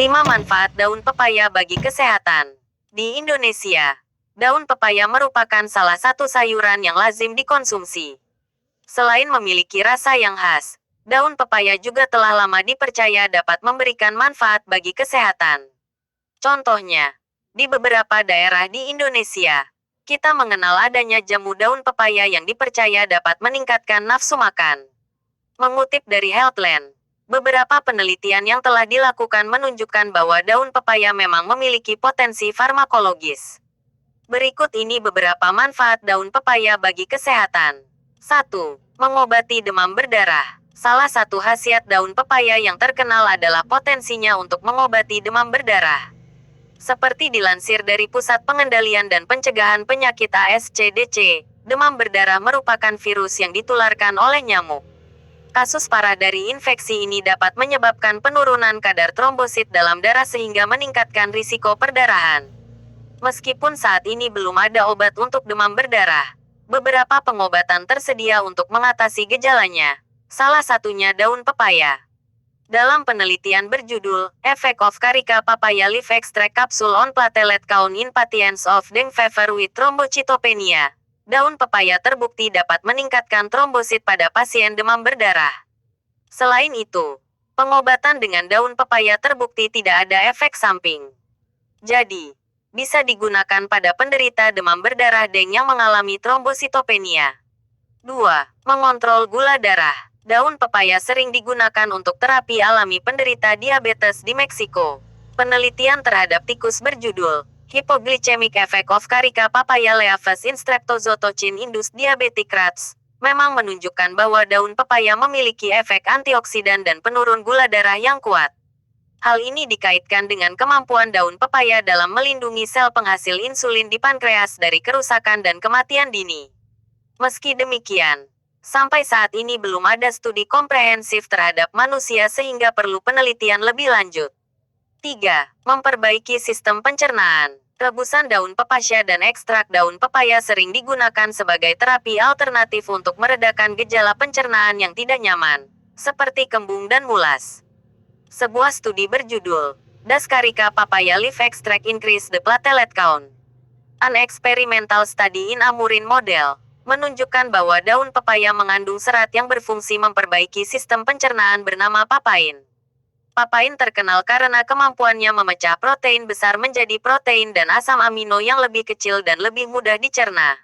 5 manfaat daun pepaya bagi kesehatan. Di Indonesia, daun pepaya merupakan salah satu sayuran yang lazim dikonsumsi. Selain memiliki rasa yang khas, daun pepaya juga telah lama dipercaya dapat memberikan manfaat bagi kesehatan. Contohnya, di beberapa daerah di Indonesia, kita mengenal adanya jamu daun pepaya yang dipercaya dapat meningkatkan nafsu makan. Mengutip dari Healthline, beberapa penelitian yang telah dilakukan menunjukkan bahwa daun pepaya memang memiliki potensi farmakologis. Berikut ini beberapa manfaat daun pepaya bagi kesehatan. 1. Mengobati demam berdarah. Salah satu khasiat daun pepaya yang terkenal adalah potensinya untuk mengobati demam berdarah. Seperti dilansir dari Pusat Pengendalian dan Pencegahan Penyakit ASCDC, demam berdarah merupakan virus yang ditularkan oleh nyamuk. Kasus parah dari infeksi ini dapat menyebabkan penurunan kadar trombosit dalam darah sehingga meningkatkan risiko perdarahan. Meskipun saat ini belum ada obat untuk demam berdarah, beberapa pengobatan tersedia untuk mengatasi gejalanya. Salah satunya daun pepaya. Dalam penelitian berjudul Effect of Carica Papaya Leaf Extract Capsule on Platelet Count in Patients of Dengue Fever with Thrombocytopenia, daun pepaya terbukti dapat meningkatkan trombosit pada pasien demam berdarah. Selain itu, pengobatan dengan daun pepaya terbukti tidak ada efek samping. Jadi, bisa digunakan pada penderita demam berdarah dengue yang mengalami trombositopenia. 2. Mengontrol gula darah. Daun pepaya sering digunakan untuk terapi alami penderita diabetes di Meksiko. Penelitian terhadap tikus berjudul Hypoglycemic Effect of Carica Papaya Leaves in Streptozotocin Induced Diabetic Rats memang menunjukkan bahwa daun pepaya memiliki efek antioksidan dan penurun gula darah yang kuat. Hal ini dikaitkan dengan kemampuan daun pepaya dalam melindungi sel penghasil insulin di pankreas dari kerusakan dan kematian dini. Meski demikian, sampai saat ini belum ada studi komprehensif terhadap manusia sehingga perlu penelitian lebih lanjut. 3. Memperbaiki sistem pencernaan. Rebusan daun pepaya dan ekstrak daun pepaya sering digunakan sebagai terapi alternatif untuk meredakan gejala pencernaan yang tidak nyaman, seperti kembung dan mulas. Sebuah studi berjudul Does Carica Papaya Leaf Extract Increase the Platelet Count? An Experimental Study in a Murine Model menunjukkan bahwa daun pepaya mengandung serat yang berfungsi memperbaiki sistem pencernaan bernama papain. Papain terkenal karena kemampuannya memecah protein besar menjadi protein dan asam amino yang lebih kecil dan lebih mudah dicerna.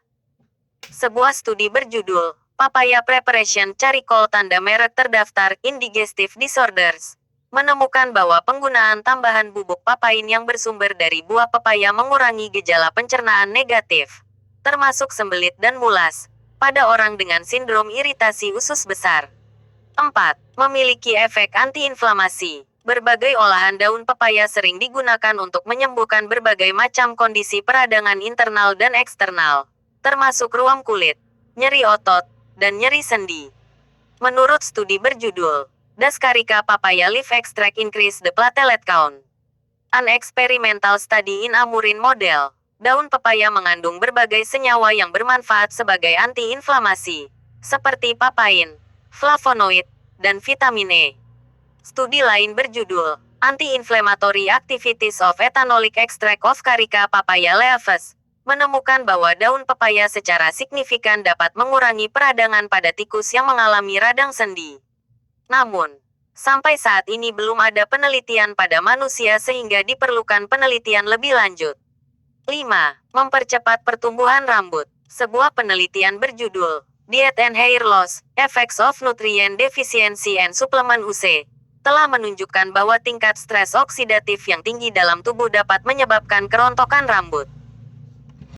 Sebuah studi berjudul Papaya Preparation Charcoal tanda merek terdaftar Indigestive Disorders menemukan bahwa penggunaan tambahan bubuk papain yang bersumber dari buah pepaya mengurangi gejala pencernaan negatif, termasuk sembelit dan mulas, pada orang dengan sindrom iritasi usus besar. 4. Memiliki efek antiinflamasi. Berbagai olahan daun pepaya sering digunakan untuk menyembuhkan berbagai macam kondisi peradangan internal dan eksternal, termasuk ruam kulit, nyeri otot, dan nyeri sendi. Menurut studi berjudul Does Carica Papaya Leaf Extract Increase the Platelet Count? An Experimental Study in a Murine Model, daun pepaya mengandung berbagai senyawa yang bermanfaat sebagai antiinflamasi, seperti papain, flavonoid, dan vitamin E. Studi lain berjudul Anti-Inflammatory Activities of Ethanolic Extract of Carica Papaya Leaves menemukan bahwa daun pepaya secara signifikan dapat mengurangi peradangan pada tikus yang mengalami radang sendi. Namun, sampai saat ini belum ada penelitian pada manusia sehingga diperlukan penelitian lebih lanjut. 5. Mempercepat pertumbuhan rambut. Sebuah penelitian berjudul Diet and Hair Loss, Effects of Nutrient Deficiency and Supplement UC, telah menunjukkan bahwa tingkat stres oksidatif yang tinggi dalam tubuh dapat menyebabkan kerontokan rambut.